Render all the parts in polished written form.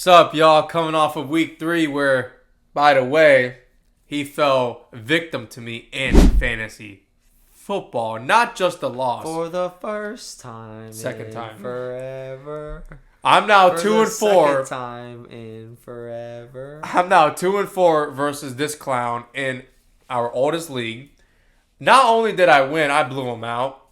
Sup, y'all? Coming off of week 3 where, by the way, he fell victim to me in fantasy football. Not just a loss. For the first time Second in time. forever. I'm now For 2 the and 4. second time in forever. I'm now 2 and 4 versus this clown in our oldest league. Not only did I win, I blew him out.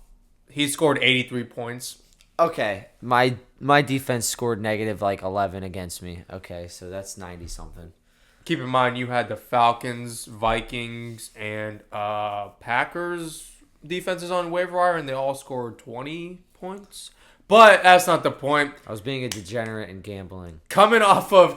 He scored 83 points. Okay, my defense scored negative like 11 against me. Okay, so that's 90 something. Keep in mind, you had the Falcons, Vikings, and Packers defenses on waiver wire, and they all scored 20 points. But that's not the point. I was being a degenerate in gambling. Coming off of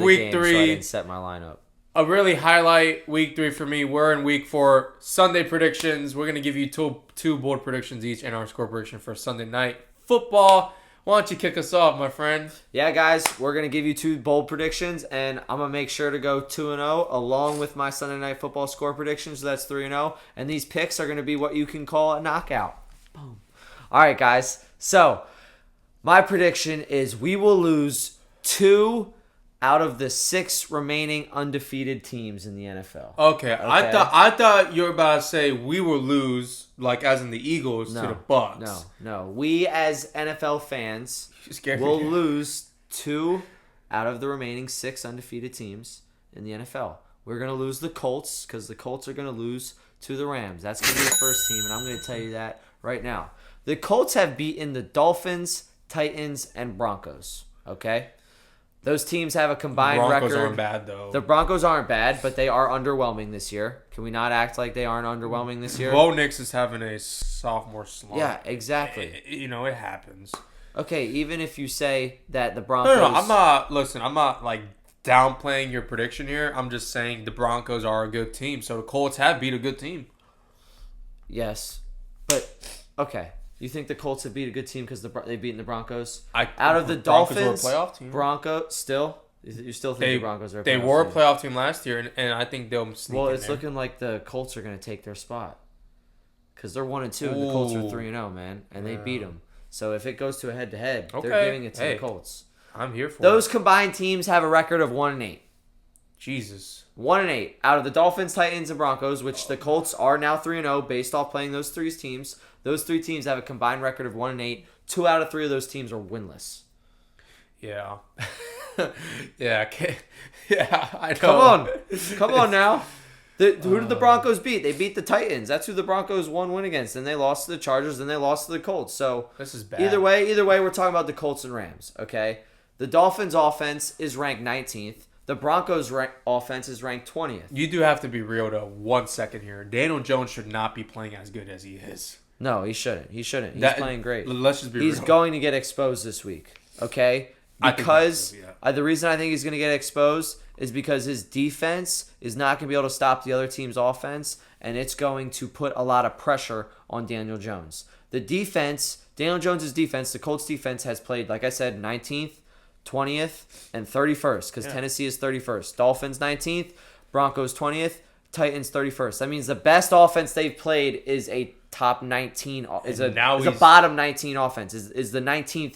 week 3, so I didn't set my lineup. a really highlight week 3 for me. We're in week 4. Sunday predictions. We're gonna give you two bold predictions each, and our score prediction for Sunday night football. Why don't you kick us off, my friend? Yeah, guys, we're going to give you 2 bold predictions, and I'm going to make sure to go 2-0 along with my Sunday Night Football score predictions, so that's 3-0. And these picks are going to be what you can call a knockout. Boom. All right, guys. So, my prediction is we will lose 2 out of the 6 remaining undefeated teams in the NFL. Okay. I thought you were about to say we will lose, like as in the Eagles, to the Bucks. No. We as NFL fans Scared will me. lose 2 out of the remaining 6 undefeated teams in the NFL. We're going to lose the Colts because the Colts are going to lose to the Rams. That's going to be the first team, and I'm going to tell you that right now. The Colts have beaten the Dolphins, Titans, and Broncos. Okay? Those teams have a combined Broncos record. aren't bad, though. The Broncos aren't bad, but they are underwhelming this year. Can we not act like they aren't underwhelming this year? Bo Nix is having a sophomore slump. Yeah, exactly. It happens. Okay, even if you say that the Broncos... No, I'm not like downplaying your prediction here. I'm just saying the Broncos are a good team. So the Colts have beat a good team. Yes, but okay. You think the Colts have beat a good team because they've beaten the Broncos? Out of the Broncos Dolphins, were a playoff team. Broncos still? You still think the Broncos are a playoff They were a team? playoff team last year, and I think they'll sneak Well, in it's there. looking like the Colts are going to take their spot because they're 1-2 and the Colts are 3-0, man, and they beat them. So if it goes to a head-to-head, they're giving it to the Colts. I'm here for Those it. combined teams have a record of 1-8. Jesus. 1-8 out of the Dolphins, Titans, and Broncos, which the Colts are now 3-0 based off playing those 3 teams. Those 3 teams have a combined record of 1-8. 2 out of 3 of those teams are winless. Yeah. Yeah. Yeah, I know. Come on now. Who did the Broncos beat? They beat the Titans. That's who the Broncos win against. And they lost to the Chargers, and they lost to the Colts. So This is bad. Either way, we're talking about the Colts and Rams, okay? The Dolphins' offense is ranked 19th. The Broncos' offense is ranked 20th. You do have to be real, though. 1 second here. Daniel Jones should not be playing as good as he is. No, he shouldn't. He's playing great. Let's just be He's real. going to get exposed this week, okay? I think Because so, yeah. the reason I think he's going to get exposed is because his defense is not going to be able to stop the other team's offense, and it's going to put a lot of pressure on Daniel Jones. Daniel Jones' defense, the Colts' defense has played, like I said, 19th, 20th, and 31st, because Tennessee is 31st. Dolphins 19th, Broncos 20th, Titans 31st. That means the best offense they've played is a top 19, is a bottom 19 offense, is the 19th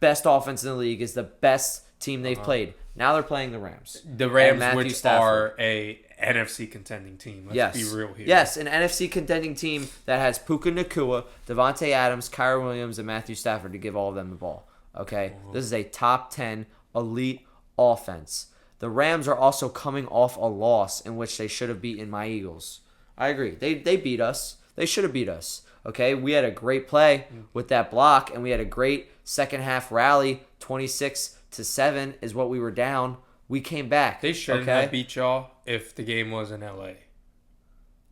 best offense in the league, is the best team they've played. Now they're playing the Rams. The Rams, which are a NFC contending team. Let's be real here. Yes, an NFC contending team that has Puka Nacua, Devontae Adams, Kyron Williams, and Matthew Stafford to give all of them the ball. Okay? This is a top 10 elite offense. The Rams are also coming off a loss in which they should have beaten my Eagles. I agree. They beat us. They should have beat us. Okay? We had a great play with that block, and we had a great second half rally. 26-7 is what we were down. We came back. They shouldn't have beat y'all if the game was in L.A.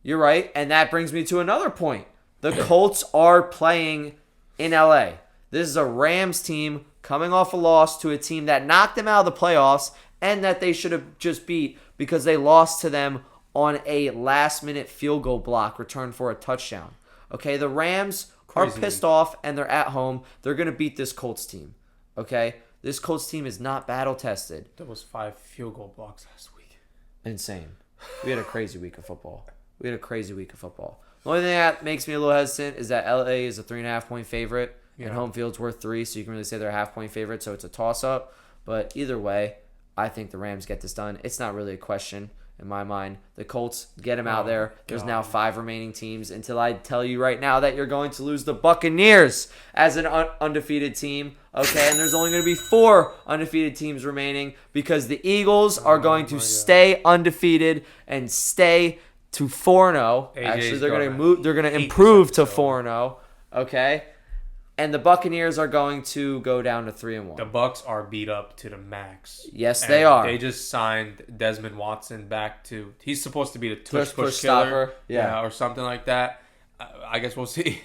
You're right, and that brings me to another point. The Colts are playing in L.A. This is a Rams team coming off a loss to a team that knocked them out of the playoffs and that they should have just beat because they lost to them on a last-minute field goal block returned for a touchdown. Okay, the Rams are pissed off, and they're at home. They're going to beat this Colts team. Okay? This Colts team is not battle-tested. There was 5 field goal blocks last week. Insane. We had a crazy week of football. The only thing that makes me a little hesitant is that LA is a 3.5-point favorite, and home field's worth 3, so you can really say they're a half-point favorite, so it's a toss-up. But either way, I think the Rams get this done. It's not really a question in my mind. The Colts, get them out there. There's now 5 remaining teams until I tell you right now that you're going to lose the Buccaneers as an undefeated team. Okay, and there's only going to be 4 undefeated teams remaining because the Eagles are going to stay undefeated and stay to 4-0. Actually, they're going to move. They're going to improve to 4-0. Okay, and the Buccaneers are going to go down to 3-1. The Bucs are beat up to the max. Yes, they are. They just signed Desmond Watson back to. He's supposed to be the push Push killer, stopper. Yeah, or something like that. I guess we'll see.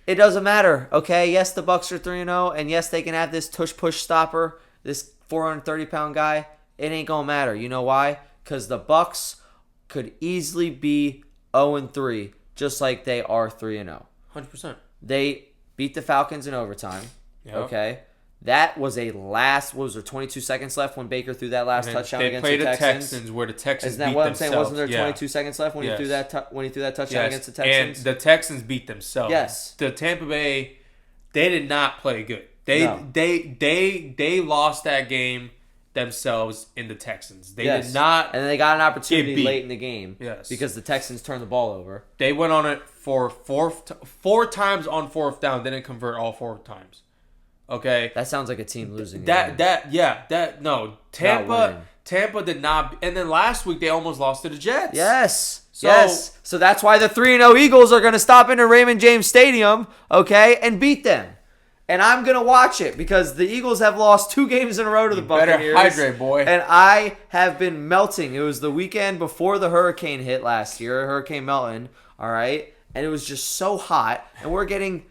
It doesn't matter, okay? Yes, the Bucs are 3-0, and yes, they can have this push stopper, this 430-pound guy. It ain't gonna matter. You know why? Because the Bucs could easily be 0-3, just like they are 3-0. 100%. They beat the Falcons in overtime. Yep. Okay, that was a last. What was there? 22 seconds left when Baker threw that last touchdown against the Texans. They played the Texans, where the Texans Isn't that beat what I'm themselves. saying? Wasn't there 22 seconds left when he threw that touchdown against the Texans? And the Texans beat themselves. Yes. The Tampa Bay, they did not play good. They lost that game themselves in the Texans. They did not. And they got an opportunity late in the game. Yes. Because the Texans turned the ball over. They went on it for 4 times on 4th down. Didn't convert all 4 times. Okay. That sounds like a team losing. Tampa did not. And then last week they almost lost to the Jets. Yes. So that's why the 3-0 Eagles are going to stop into Raymond James Stadium, okay, and beat them. And I'm going to watch it because the Eagles have lost 2 games in a row to the Buccaneers. Better hydrate, boy. And I have been melting. It was the weekend before the hurricane hit last year, Hurricane Milton, all right? And it was just so hot, and we're getting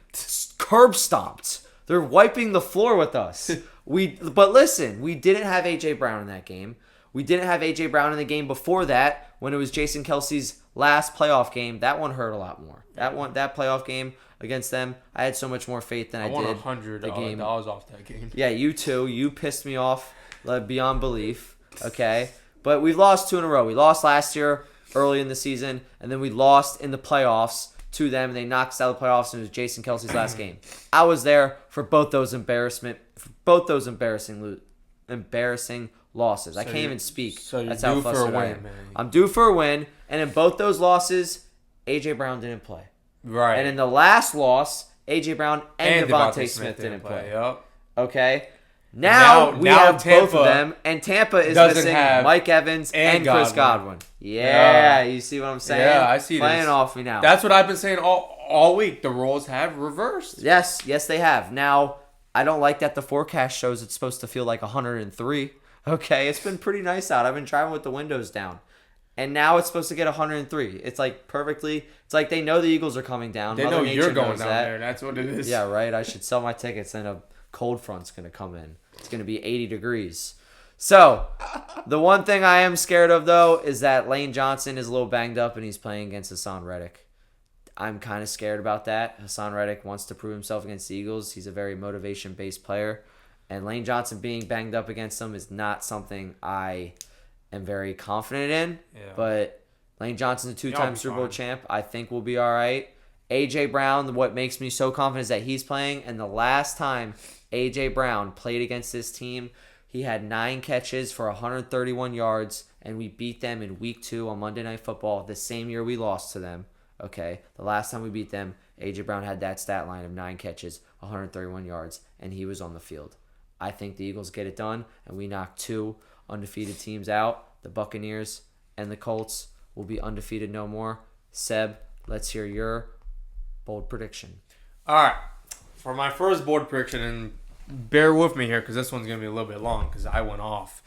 curb stomped. They're wiping the floor with us. But listen, we didn't have A.J. Brown in that game. We didn't have A.J. Brown in the game before that when it was Jason Kelsey's last playoff game. That one hurt a lot more. That playoff game against them, I had so much more faith than I won did $100 off that game. Yeah, you too. You pissed me off beyond belief. Okay, but we've lost 2 in a row. We lost last year early in the season, and then we lost in the playoffs to them, and they knocked us out of the playoffs, and it was Jason Kelsey's last game. I was there for both those embarrassing losses. I can't even speak. So you're That's how due for a flustered I win, am. man. I'm due for a win, and in both those losses, A.J. Brown didn't play. Right. And in the last loss, A.J. Brown and Devontae Smith didn't play. Yep. Okay? Now we have Tampa both of them, and Tampa is missing Mike Evans and Chris Godwin. Yeah, you see what I'm saying? Yeah, I see Playing this. off me now. That's what I've been saying all week. The roles have reversed. Yes, they have. Now, I don't like that the forecast shows it's supposed to feel like 103. Okay, it's been pretty nice out. I've been driving with the windows down. And now it's supposed to get 103. It's like perfectly. It's like they know the Eagles are coming down. They know you're going down there. That's what it is. Yeah, right. I should sell my tickets, and a cold front's going to come in. It's going to be 80 degrees. So, the one thing I am scared of, though, is that Lane Johnson is a little banged up, and he's playing against Hassan Reddick. I'm kind of scared about that. Hassan Reddick wants to prove himself against the Eagles. He's a very motivation-based player. And Lane Johnson being banged up against him is not something I am very confident in. Yeah. But Lane Johnson's a 2-time Super Bowl champ. I think we'll be all right. A.J. Brown, what makes me so confident is that he's playing. And the last time A.J. Brown played against this team, he had 9 catches for 131 yards. And we beat them in Week 2 on Monday Night Football the same year we lost to them. Okay, the last time we beat them, A.J. Brown had that stat line of 9 catches, 131 yards, and he was on the field. I think the Eagles get it done, and we knock 2 undefeated teams out. The Buccaneers and the Colts will be undefeated no more. Seb, let's hear your bold prediction. All right, for my first bold prediction, and bear with me here because this one's going to be a little bit long because I went off.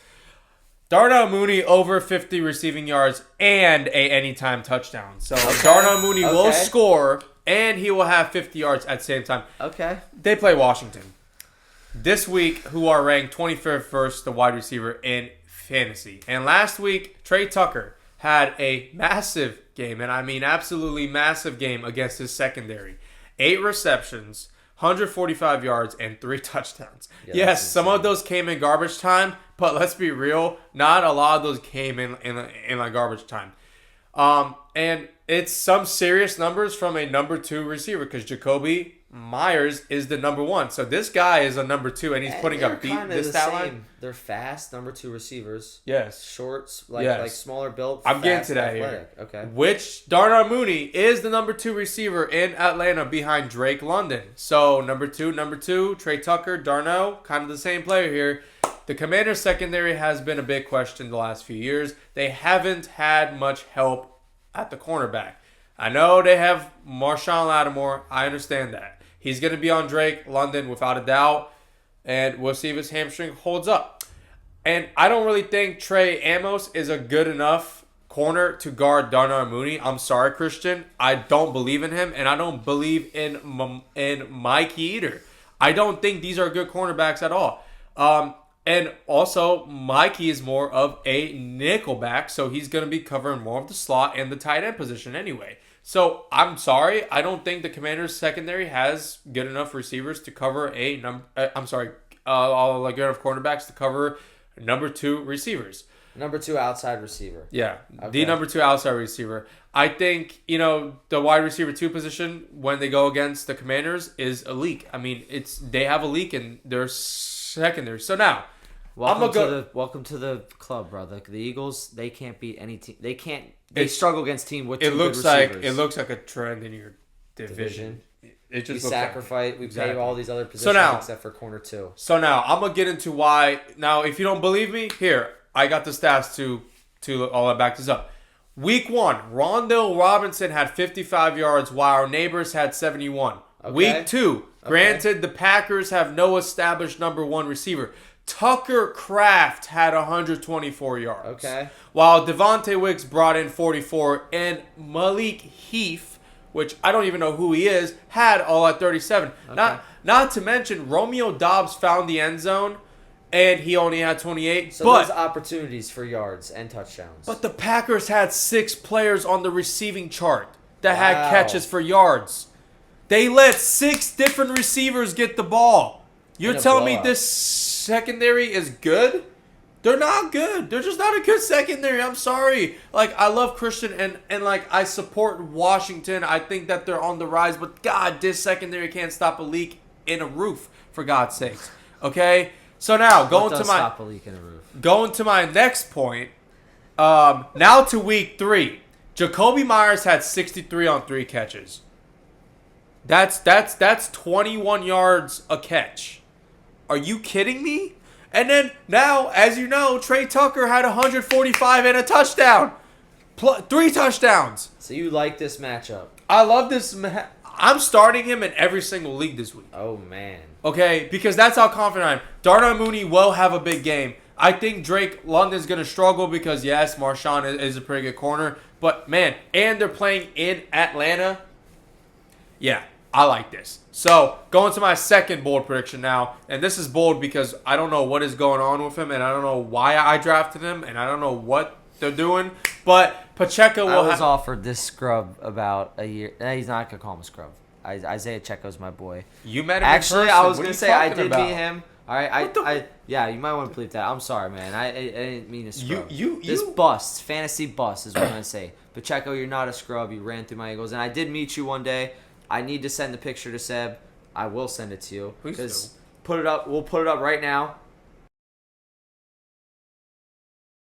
Darnell Mooney over 50 receiving yards and a anytime touchdown. So Darnell Mooney will score and he will have 50 yards at the same time. Okay. They play Washington this week, who are ranked 25th versus the wide receiver in fantasy. And last week, Trey Tucker had a massive game, and I mean absolutely massive game against his secondary. 8 receptions, 145 yards, and 3 touchdowns. Yeah, yes, some of those came in garbage time, but let's be real, not a lot of those came in like garbage time. And it's some serious numbers from a number 2 receiver because Jacoby Myers is the number 1. So this guy is a number 2, and he's putting up this stat line. They're fast, number 2 receivers. Yes. Shorts, like smaller build. I'm getting to that here. Okay. Which Darnell Mooney is the number 2 receiver in Atlanta behind Drake London. So number two, Trey Tucker, Darnell, kind of the same player here. The Commanders secondary has been a big question the last few years. They haven't had much help at the cornerback. I know they have Marshawn Lattimore. I understand that. He's going to be on Drake London without a doubt. And we'll see if his hamstring holds up. And I don't really think Trey Amos is a good enough corner to guard Darnell Mooney. I'm sorry, Christian. I don't believe in him. And I don't believe in Mikey either. I don't think these are good cornerbacks at all. And also, Mikey is more of a nickelback, so he's going to be covering more of the slot and the tight end position anyway. So, I'm sorry. I don't think the Commanders' secondary has good enough receivers to cover good enough cornerbacks to cover number 2 receivers. Number 2 outside receiver. Yeah, okay. The number 2 outside receiver. I think, the wide receiver 2 position, when they go against the Commanders, is a leak. I mean, they have a leak in their secondary. So now, welcome to the club, brother. The Eagles, they can't beat any team. They struggle against team with 2 good receivers. It looks like a trend in your division. It just we pay all these other positions except for corner 2. So now I'm gonna get into why. Now, if you don't believe me, here I got the stats to all that back this up. Week 1, Rondell Robinson had 55 yards, while our neighbors had 71. Okay. Week 2, granted the Packers have no established number 1 receiver. Tucker Kraft had 124 yards. Okay. While Devontae Wicks brought in 44, and Malik Heath, which I don't even know who he is, had all at 37. Okay. Not to mention Romeo Doubs found the end zone, and he only had 28. So there's opportunities for yards and touchdowns. But the Packers had 6 players on the receiving chart that had catches for yards. They let 6 different receivers get the ball. You're telling me this secondary is good? They're not good. They're just not a good secondary. I'm sorry. I love Christian and I support Washington. I think that they're on the rise. But, God, this secondary can't stop a leak in a roof, for God's sakes. Okay? So now, going to my next point, now to week 3. Jacoby Myers had 63 on 3 catches. That's 21 yards a catch. Are you kidding me? And then now, as you know, Trey Tucker had 145 and a touchdown. 3 touchdowns. So you like this matchup? I love this. I'm starting him in every single league this week. Oh, man. Okay, because that's how confident I am. Darnell Mooney will have a big game. I think Drake London's going to struggle because, yes, Marshawn is a pretty good corner. But, man, and they're playing in Atlanta. Yeah, I like this. So, going to my second bold prediction now. And this is bold because I don't know what is going on with him. And I don't know why I drafted him. And I don't know what they're doing. But Pacheco will I was offered this scrub about a year. He's not going to call him a scrub. Isaiah Checo's my boy. You met him Actually, in I was going to say I did meet him. All right, yeah, you might want to bleep that. I'm sorry, man. I didn't mean to scrub. This bust, fantasy bust is what I'm going to say. Pacheco, you're not a scrub. You ran through my Eagles. And I did meet you one day. I need to send the picture to Seb. I will send it to you. Please put it up. We'll put it up right now.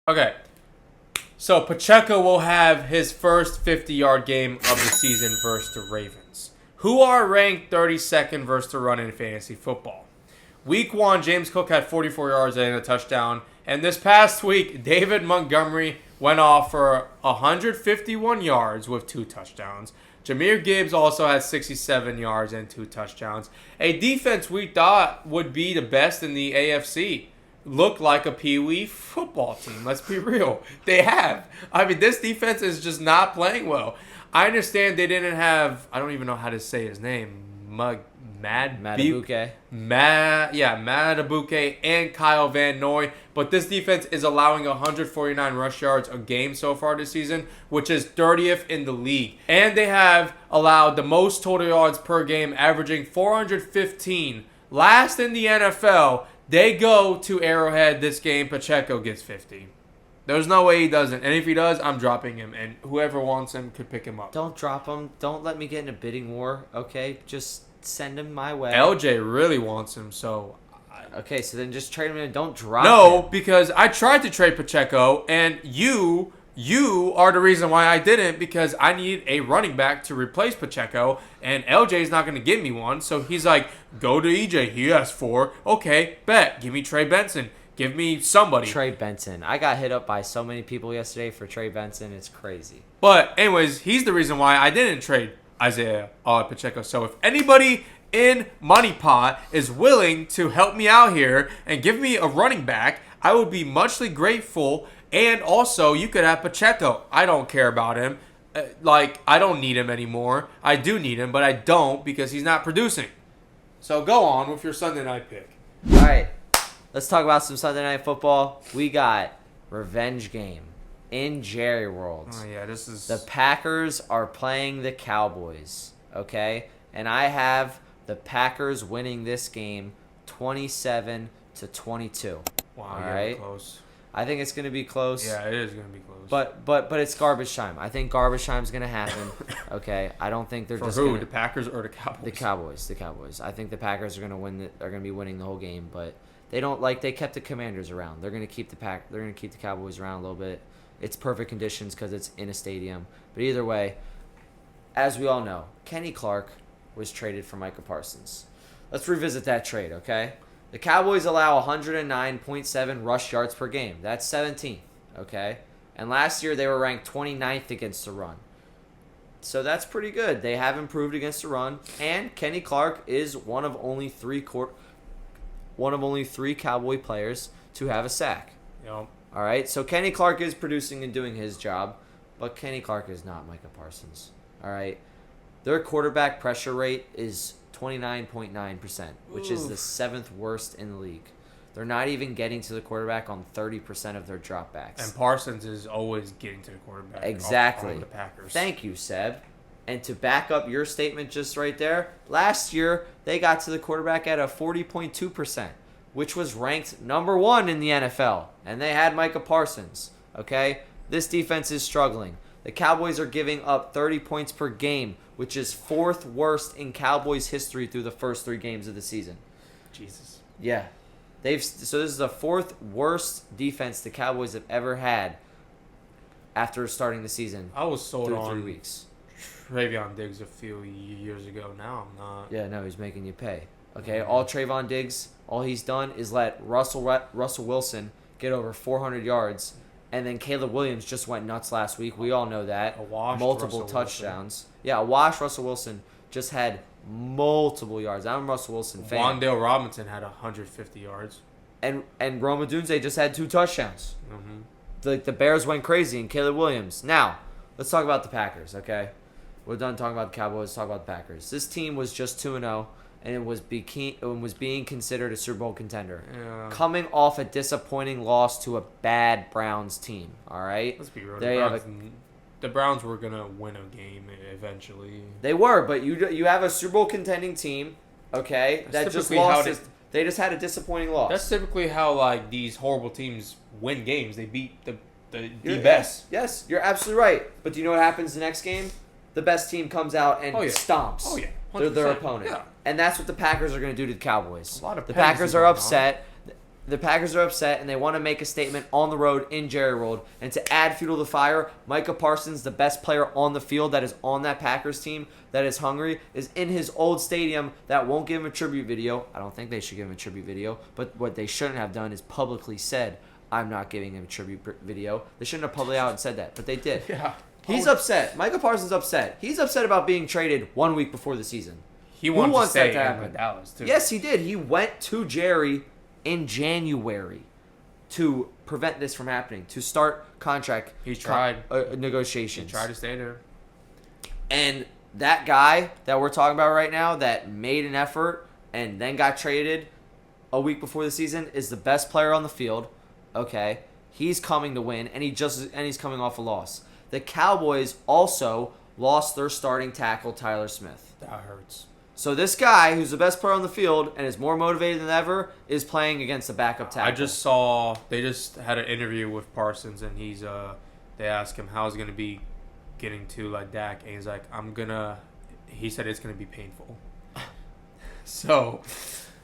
Okay. So Pacheco will have his first 50-yard game of the season versus the Ravens, who are ranked 32nd versus the run in fantasy football. Week 1, James Cook had 44 yards and a touchdown. And this past week, David Montgomery went off for 151 yards with 2 touchdowns. Jahmyr Gibbs also had 67 yards and 2 touchdowns. A defense we thought would be the best in the AFC. Looked like a peewee football team. Let's be real. They have. I mean, this defense is just not playing well. I understand they didn't have, I don't even know how to say his name, Madabuke. Madabuke and Kyle Van Noy. But this defense is allowing 149 rush yards a game so far this season, which is 30th in the league. And they have allowed the most total yards per game, averaging 415. Last in the NFL, they go to Arrowhead this game. Pacheco gets 50. There's no way he doesn't. And if he does, I'm dropping him. And whoever wants him could pick him up. Don't drop him. Don't let me get in a bidding war, okay? Just send him my way. LJ really wants him, so... Okay, so then just trade him and don't drop him. Because I tried to trade Pacheco, and you are the reason why I didn't, because I need a running back to replace Pacheco, and LJ's not going to give me one. So he's like, go to EJ. He asked for. Okay, bet. Give me Trey Benson. Give me somebody. Trey Benson. I got hit up by so many people yesterday for Trey Benson. It's crazy. But anyways, he's the reason why I didn't trade Isaiah Pacheco. So if anybody in Money Pot is willing to help me out here and give me a running back, I would be muchly grateful. And also, you could have Pacheco. I don't care about him. I don't need him anymore. I do need him, but I don't because he's not producing. So go on with your Sunday night pick. All right. Let's talk about some Sunday Night Football. We got revenge game in Jerry World. Oh, yeah, this is... The Packers are playing the Cowboys, okay? And I have the Packers winning this game 27-22. Wow, all yeah, right? Close. I think it's going to be close. Yeah, it is going to be close. But it's garbage time. I think garbage time is going to happen, okay? I don't think they're For just who? gonna, The Packers or the Cowboys? The Cowboys. I think the Packers are going to win. Are going to be winning the whole game, but they don't they kept the Commanders around. They're going to keep They're going to keep the Cowboys around a little bit. It's perfect conditions because it's in a stadium. But either way, as we all know, Kenny Clark was traded for Micah Parsons. Let's revisit that trade, okay? The Cowboys allow 109.7 rush yards per game. That's 17th, okay? And last year they were ranked 29th against the run. So that's pretty good. They have improved against the run, and Kenny Clark is one of only three Cowboy players to have a sack. Yep. All right, so Kenny Clark is producing and doing his job, but Kenny Clark is not Micah Parsons. All right, their quarterback pressure rate is 29.9%, which is the 7th worst in the league. They're not even getting to the quarterback on 30% of their dropbacks. And Parsons is always getting to the quarterback. Exactly. On the Packers. Thank you, Seb. And to back up your statement just right there, last year they got to the quarterback at a 40.2%, which was ranked number 1 in the NFL. And they had Micah Parsons. Okay? This defense is struggling. The Cowboys are giving up 30 points per game, which is 4th worst in Cowboys history through the first 3 games of the season. Jesus. Yeah. So this is the 4th worst defense the Cowboys have ever had after starting the season. I was sold through on 3 weeks. Trayvon Diggs a few years ago. Now I'm not. Yeah, no, he's making you pay. Okay, all Trayvon Diggs, all he's done is let Russell Wilson get over 400 yards, and then Caleb Williams just went nuts last week. We all know that. A washed multiple Russell touchdowns. Wilson. Yeah, a washed Russell Wilson just had multiple yards. I'm a Russell Wilson fan. Wan'Dale Robinson had 150 yards. And Roma Dunze just had 2 touchdowns. Mm-hmm. The Bears went crazy, and Caleb Williams. Now, let's talk about the Packers, okay? We're done talking about the Cowboys. Let's talk about the Packers. This team was just 2-0, and it was being considered a Super Bowl contender. Yeah. Coming off a disappointing loss to a bad Browns team, all right? Let's be real. The Browns were going to win a game eventually. They were, but you have a Super Bowl contending team, okay, that just lost. They just had a disappointing loss. That's typically how these horrible teams win games. They beat the best. Yes, you're absolutely right. But do you know what happens the next game? The best team comes out and stomps their opponent. Yeah. And that's what the Packers are going to do to the Cowboys. The Packers are upset. The Packers are upset, and they want to make a statement on the road in Jerry World. And to add fuel to the fire, Micah Parsons, the best player on the field that is on that Packers team that is hungry, is in his old stadium that won't give him a tribute video. I don't think they should give him a tribute video. But what they shouldn't have done is publicly said, I'm not giving him a tribute video. They shouldn't have publicly out and said that, but they did. Yeah. He's upset. Micah Parsons is upset. He's upset about being traded 1 week before the season. He wanted to stay in Dallas, too. Yes, he did. He went to Jerry in January to prevent this from happening, to start contract negotiations. He tried to stay there. And that guy that we're talking about right now that made an effort and then got traded a week before the season is the best player on the field. Okay, he's coming to win, and he's coming off a loss. The Cowboys also lost their starting tackle, Tyler Smith. That hurts. So this guy, who's the best player on the field and is more motivated than ever, is playing against a backup tackle. I just saw they just had an interview with Parsons, and they asked him how's it gonna be getting to like Dak, and he's like, he said it's gonna be painful. So,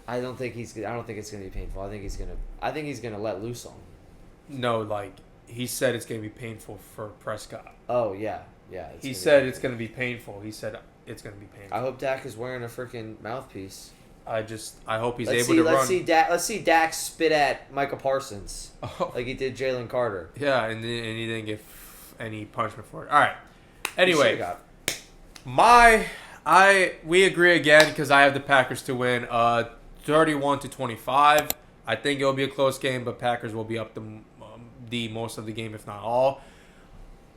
I don't think it's gonna be painful. I think he's gonna let loose on him. No, like he said it's gonna be painful for Prescott. Oh yeah. He said it's gonna be painful. He said it's gonna be painful. I hope Dak is wearing a freaking mouthpiece. I hope he's able to run. Let's see Dak spit at Micah Parsons like he did Jalen Carter. Yeah, and he didn't get any punishment for it. All right. Anyway, we agree again because I have the Packers to win 31-25. I think it'll be a close game, but Packers will be up the most of the game, if not all.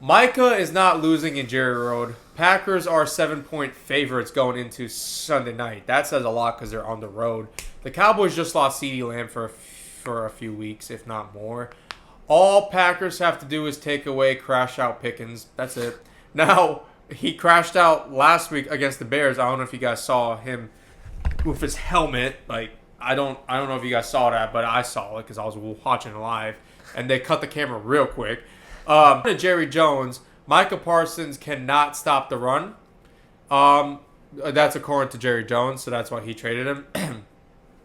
Micah is not losing in Jerry Road. Packers are 7-point favorites going into Sunday night. That says a lot because they're on the road. The Cowboys just lost CeeDee Lamb for a few weeks, if not more. All Packers have to do is take away crash out Pickens. That's it. Now, he crashed out last week against the Bears. I don't know if you guys saw him with his helmet. Like, I don't know if you guys saw that, but I saw it because I was watching it live. And they cut the camera real quick. Jerry Jones, Micah Parsons cannot stop the run. That's according to Jerry Jones, so that's why he traded him.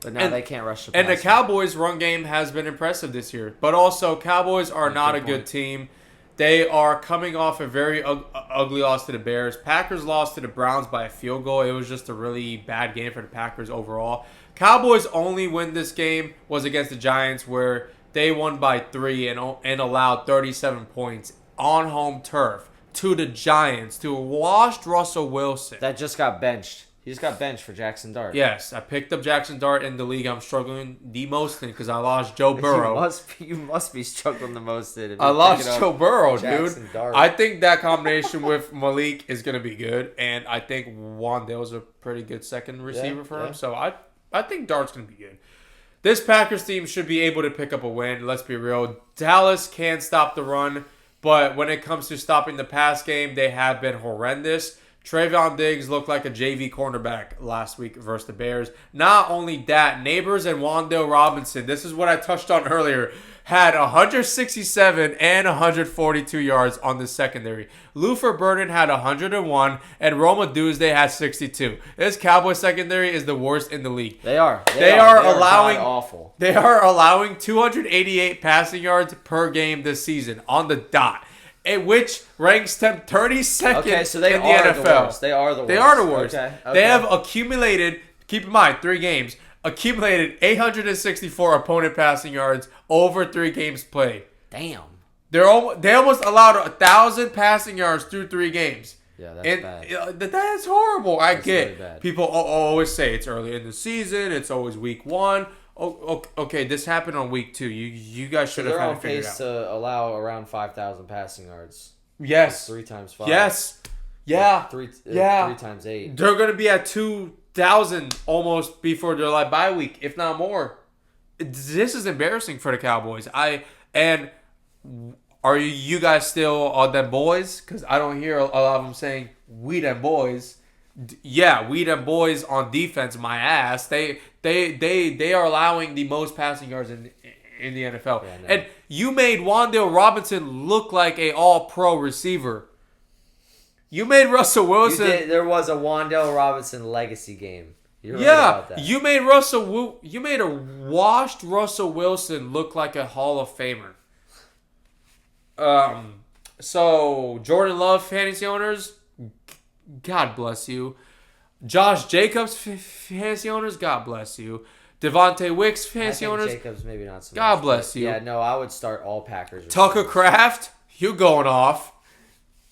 But now they can't rush the pass. And the Cowboys' run game has been impressive this year. But also, Cowboys are not a good team. They are coming off a very ugly loss to the Bears. Packers lost to the Browns by a field goal. It was just a really bad game for the Packers overall. Cowboys' only win this game was against the Giants, where they won by 3 and allowed 37 points on home turf to the Giants, to a washed Russell Wilson. That just got benched. He just got benched for Jackson Dart. Yes, I picked up Jackson Dart in the league I'm struggling the most in because I lost Joe Burrow. You must be struggling the most in it. I lost Joe Burrow, Jackson dude. Dart. I think that combination with Malik is going to be good, and I think Wandale's a pretty good second receiver for him. So I think Dart's going to be good. This Packers team should be able to pick up a win. Let's be real. Dallas can stop the run, but when it comes to stopping the pass game, they have been horrendous. Trayvon Diggs looked like a JV cornerback last week versus the Bears. Not only that, Neighbors and Wan'Dale Robinson, this is what I touched on earlier, had 167 and 142 yards on the secondary. Lufer Burden had 101, and Roma Doomsday had 62. This Cowboys secondary is the worst in the league. They are awful. They are allowing 288 passing yards per game this season on the dot, which ranks them 32nd in the NFL. They are the worst. They are the worst. Okay. They have accumulated, keep in mind, 3 games, accumulated 864 opponent passing yards over 3 games played. Damn. They almost allowed 1,000 passing yards through 3 games. Yeah, that's bad. That's horrible. That's get really bad. People always say it's early in the season. It's always week 1. Oh, okay, this happened on week 2. You guys should have had it figured out. They're on pace to allow around 5,000 passing yards. Yes. 3 times 5. Yes. Yeah. 3 times 8. They're going to be at 2,000 almost before their bye week, if not more. This is embarrassing for the Cowboys. Are you guys still on them boys? Because I don't hear a lot of them saying, we them boys. Yeah, we them boys on defense, my ass. They are allowing the most passing yards in the NFL. Yeah, no. And you made Wan'Dale Robinson look like a all-pro receiver. You made Russell Wilson. There was a Wan'Dale Robinson legacy game. You're right about that. You made a washed Russell Wilson look like a Hall of Famer. So Jordan Love fantasy owners, God bless you. Josh Jacobs fantasy owners, God bless you. Devontae Wicks fantasy owners, Jacobs maybe not so God much, bless you. Yeah, no, I would start all Packers. Tucker Kraft, you going off.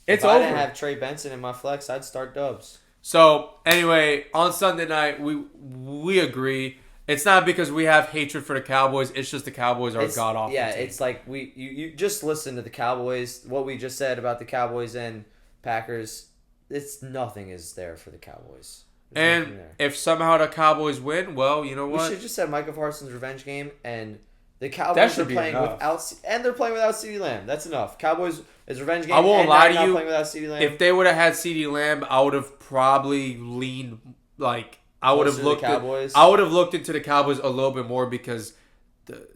It's over. If I didn't have Trey Benson in my flex, I'd start Dubs. So, anyway, on Sunday night, we agree. It's not because we have hatred for the Cowboys. It's just the Cowboys are god-awful. Yeah, team. It's like you just listen to the Cowboys. What we just said about the Cowboys and Packers, nothing is there for the Cowboys. And if somehow the Cowboys win, well, you know what? We should just have Micah Parsons' revenge game, and the Cowboys are playing without, and they're playing without CeeDee Lamb. That's enough. Cowboys is revenge game. I won't lie to you. Playing without CeeDee Lamb. If they would have had CeeDee Lamb, I would have probably leaned like I would have Closer to the looked. Cowboys? I would have looked into the Cowboys a little bit more because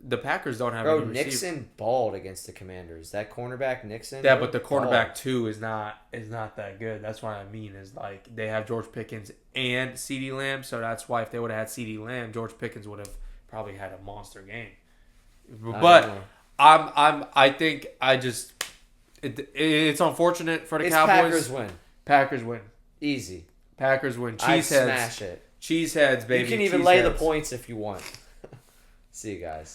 the Packers don't have Bro, any receivers. Nixon balled against the Commanders. That cornerback Nixon. Yeah, but the cornerback balled. too is not that good. That's what I mean. Is like they have George Pickens and CeeDee Lamb, so that's why if they would have had CeeDee Lamb, George Pickens would have probably had a monster game. But I think it's unfortunate for the It's Cowboys. Packers win. Packers win. Easy. Packers win. I Cheeseheads. smash it. Cheeseheads, baby. You can even lay the Cheeseheads. points if you want. See you guys.